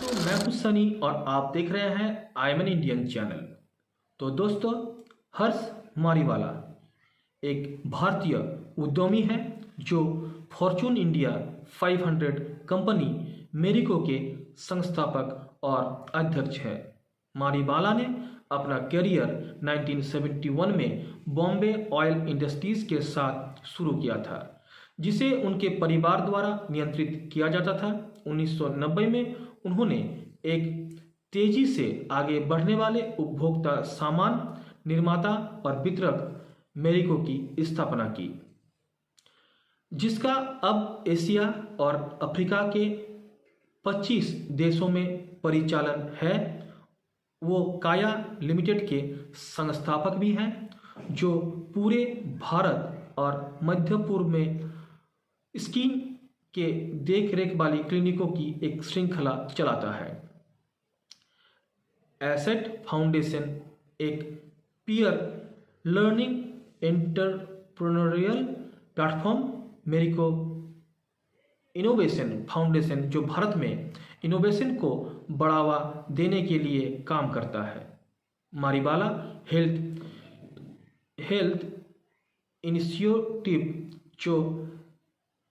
दोस्तों, मैं हूं सनी और आप देख रहे हैं I am an Indian channel. तो दोस्तों, हर्ष मारीवाला एक भारतीय उद्यमी है जो फॉर्चून इंडिया 500 कंपनी मेरिको के संस्थापक और अध्यक्ष हैं। मारीवाला ने अपना करियर 1971 में बॉम्बे ऑयल इंडस्ट्रीज के साथ शुरू किया था, जिसे उनके परिवार द्वारा नियंत्रित किया जाता था। 1990 में उन्होंने एक तेजी से आगे बढ़ने वाले उपभोक्ता सामान निर्माता और वितरक मेरिको की स्थापना की, जिसका अब एशिया और अफ्रीका के 25 देशों में परिचालन है। वो काया लिमिटेड के संस्थापक भी हैं, जो पूरे भारत और मध्य पूर्व में स्किन के देख रेख वाली क्लिनिकों की एक श्रृंखला चलाता है। एसेट फाउंडेशन एक peer learning entrepreneurial platform, Marico innovation foundation, जो भारत में इनोवेशन को बढ़ावा देने के लिए काम करता है। मारीवाला हेल्थ इनिशिएटिव, जो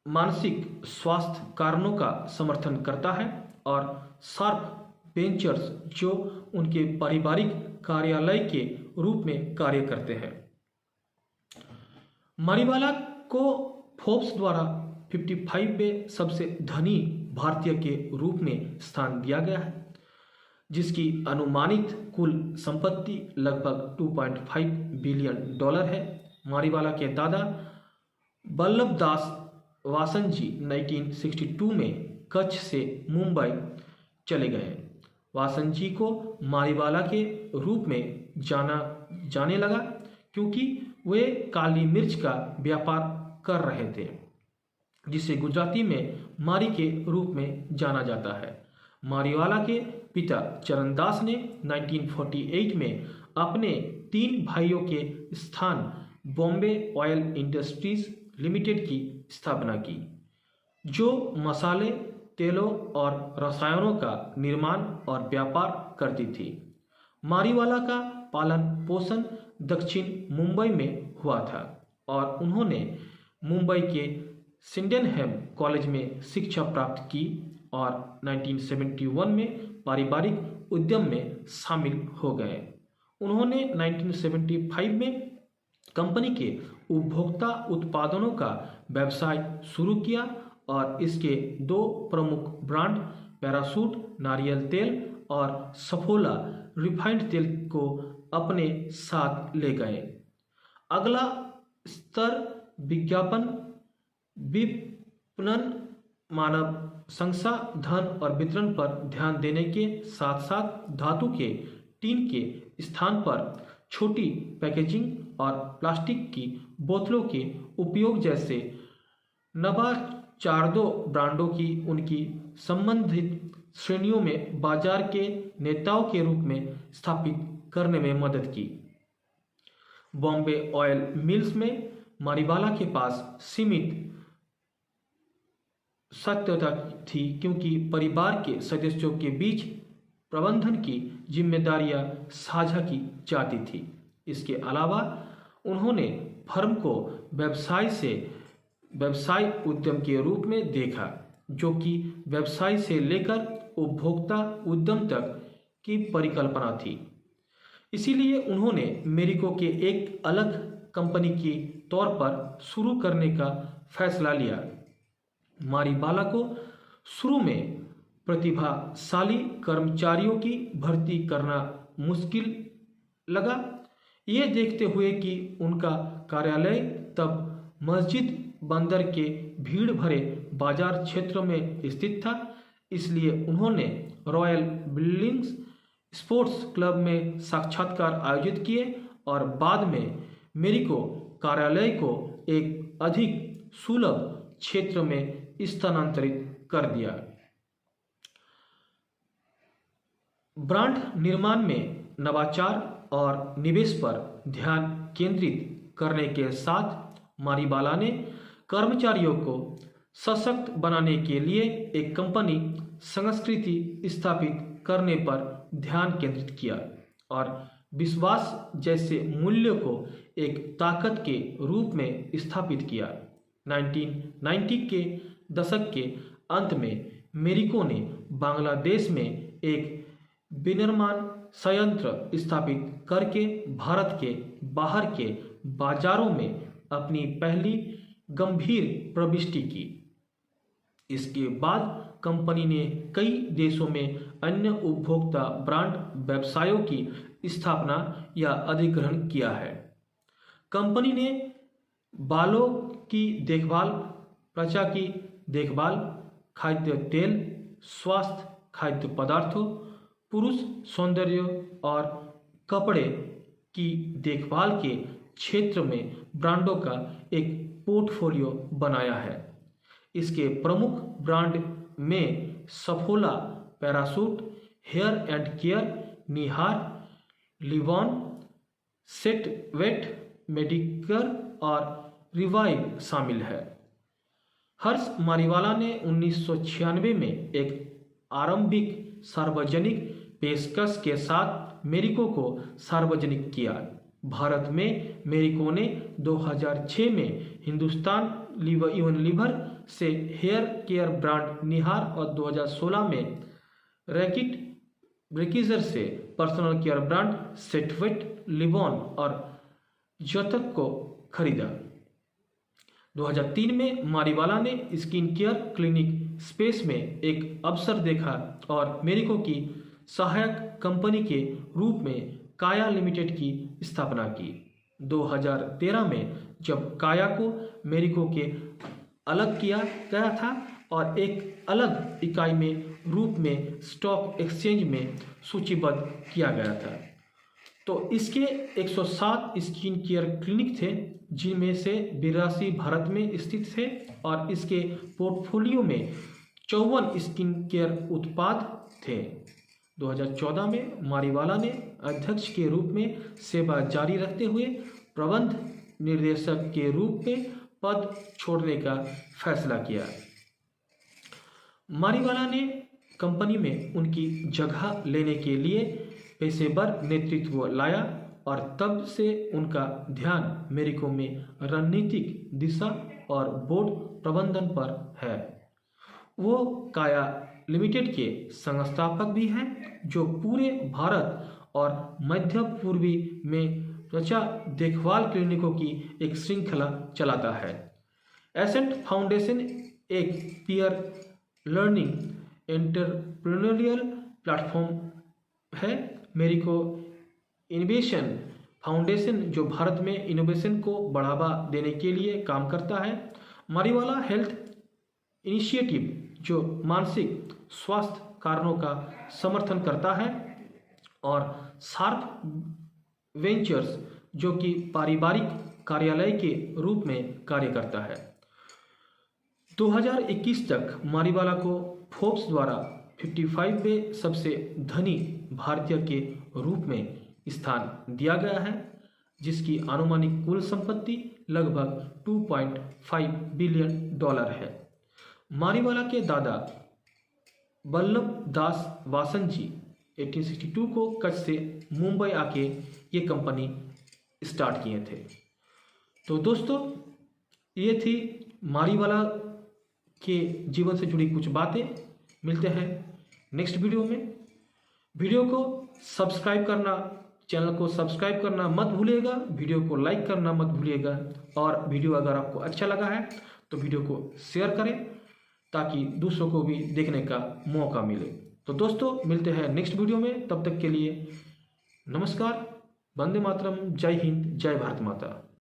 मानसिक स्वास्थ्य कारणों का समर्थन करता है, और शार्प वेंचर्स, जो उनके पारिवारिक कार्यालय के रूप में कार्य करते हैं। मारीवाला को फोर्ब्स द्वारा 55वें सबसे धनी भारतीय के रूप में स्थान दिया गया है, जिसकी अनुमानित कुल संपत्ति लगभग $2.5 बिलियन है। मारीवाला के दादा बल्लभ दास वासनजी 1962 में कच्छ से मुंबई चले गए। वासनजी को मारीवाला के रूप में जाना जाने लगा क्योंकि वे काली मिर्च का व्यापार कर रहे थे, जिसे गुजराती में मारी के रूप में जाना जाता है। मारीवाला के पिता चरणदास ने 1948 में अपने 3 भाइयों के स्थान बॉम्बे ऑयल इंडस्ट्रीज लिमिटेड की स्थापना की, जो मसाले, तेलों और रसायनों का निर्माण और व्यापार करती थी। मारीवाला का पालन पोषण दक्षिण मुंबई में हुआ था और उन्होंने मुंबई के सिंडेनहैम कॉलेज में शिक्षा प्राप्त की और 1971 में पारिवारिक उद्यम में शामिल हो गए। उन्होंने 1975 में कंपनी के उपभोक्ता उत्पादनों का व्यवसाय शुरू किया और इसके 2 प्रमुख ब्रांड पैराशूट नारियल तेल और सफोला रिफाइंड तेल को अपने साथ ले गए। अगला स्तर विज्ञापन, विपणन, मानव संसाधन और वितरण पर ध्यान देने के साथ साथ धातु के टीन के स्थान पर छोटी पैकेजिंग और प्लास्टिक की बोतलों के उपयोग जैसे नवाचारों ब्रांडों की उनकी संबंधित श्रेणियों में बाजार के नेताओं के रूप में स्थापित करने में मदद की। बॉम्बे ऑयल मिल्स में मारीवाला के पास सीमित सत्यता थी क्योंकि परिवार के सदस्यों के बीच प्रबंधन की जिम्मेदारियां साझा की जाती थी। इसके अलावा उन्होंने फर्म को व्यवसाय से व्यवसाय उद्यम के रूप में देखा, जो कि व्यवसाय से लेकर उपभोक्ता उद्यम तक की परिकल्पना थी। इसीलिए उन्होंने मेरिको के एक अलग कंपनी के तौर पर शुरू करने का फैसला लिया। मारीवाला को शुरू में प्रतिभाशाली कर्मचारियों की भर्ती करना मुश्किल लगा, ये देखते हुए कि उनका कार्यालय तब मस्जिद बंदर के भीड़ भरे बाजार क्षेत्र में स्थित था। इसलिए उन्होंने रॉयल बिल्डिंग्स स्पोर्ट्स क्लब में साक्षात्कार आयोजित किए और बाद में मेरिको कार्यालय को एक अधिक सुलभ क्षेत्र में स्थानांतरित कर दिया। ब्रांड निर्माण में नवाचार और निवेश पर ध्यान केंद्रित करने के साथ मारीवाला ने कर्मचारियों को सशक्त बनाने के लिए एक कंपनी संस्कृति स्थापित करने पर ध्यान केंद्रित किया और विश्वास जैसे मूल्यों को एक ताकत के रूप में स्थापित किया। 1990 के दशक के अंत में मेरिको ने बांग्लादेश में एक विनिर्माण संयंत्र स्थापित करके भारत के बाहर के बाजारों में अपनी पहली गंभीर प्रविष्टि की। इसके बाद कंपनी ने कई देशों में अन्य उपभोक्ता ब्रांड व्यवसायों की स्थापना या अधिग्रहण किया है। कंपनी ने बालों की देखभाल, त्वचा की देखभाल, खाद्य तेल, स्वास्थ्य खाद्य पदार्थों, पुरुष सौंदर्य और कपड़े की देखभाल के क्षेत्र में ब्रांडों का एक पोर्टफोलियो बनाया है। इसके प्रमुख ब्रांड में Saffola, Parachute, Hair and Care, Nihar, Livon, Set Wet, Medicare और रिवाइव शामिल है। हर्ष मारीवाला ने 1996 में एक आरंभिक सार्वजनिक पेशकश के साथ मेरिको को सार्वजनिक किया। भारत में मेरिको ने 2006 में हिंदुस्तान यूनिलीवर से हेयर केयर ब्रांड निहार और 2016 में रैकिट ब्रेकिजर से personal care brand Set Wet, Livon और जतक को खरीदा। 2003 में मारीवाला ने स्किन केयर क्लिनिक स्पेस में एक अवसर देखा और मेरिको की सहायक कंपनी के रूप में काया लिमिटेड की स्थापना की। 2013 में जब काया को मेरिको के अलग किया गया था और एक अलग इकाई में रूप में स्टॉक एक्सचेंज में सूचीबद्ध किया गया था, तो इसके 107 स्किन केयर क्लिनिक थे, जिनमें से 82 भारत में स्थित थे और इसके पोर्टफोलियो में 54 स्किन केयर उत्पाद थे। 2014 में मारीवाला ने अध्यक्ष के रूप में सेवा जारी रखते हुए प्रबंध निर्देशक के रूप में पद छोड़ने का फैसला किया। मारीवाला ने कंपनी में उनकी जगह लेने के लिए पेशेवर नेतृत्व लाया और तब से उनका ध्यान मेरिको में रणनीतिक दिशा और बोर्ड प्रबंधन पर है। वो काया लिमिटेड के संस्थापक भी हैं, जो पूरे भारत और मध्य पूर्वी में त्वचा देखभाल क्लिनिकों की एक श्रृंखला चलाता है। एसेंट फाउंडेशन एक पीयर लर्निंग एंटरप्रेन्योरियल प्लेटफॉर्म है। मेरिको इनोवेशन फाउंडेशन जो भारत में इनोवेशन को बढ़ावा देने के लिए काम करता है। मारीवाला हेल्थ इनिशिएटिव जो मानसिक स्वास्थ्य कारणों का समर्थन करता है और शार्प वेंचर्स जो कि पारिवारिक कार्यालय के रूप में कार्य करता है। 2021 तक मारीवाला को फोर्ब्स द्वारा 55वें सबसे धनी भारतीय के रूप में स्थान दिया गया है, जिसकी अनुमानिक कुल संपत्ति लगभग $2.5 बिलियन है। मारीवाला के दादा वल्लभ दास वासन जी 1862 को कच्छ से मुंबई आके ये कंपनी स्टार्ट किए थे। तो दोस्तों, ये थी मारीवाला के जीवन से जुड़ी कुछ बातें। मिलते हैं नेक्स्ट वीडियो में। वीडियो को सब्सक्राइब करना, चैनल को सब्सक्राइब करना मत भूलिएगा, वीडियो को लाइक करना मत भूलिएगा और वीडियो अगर आपको अच्छा लगा है तो वीडियो को शेयर करें ताकि दूसरों को भी देखने का मौका मिले। तो दोस्तों, मिलते हैं नेक्स्ट वीडियो में। तब तक के लिए नमस्कार, वंदे मातरम, जय हिंद, जय भारत माता।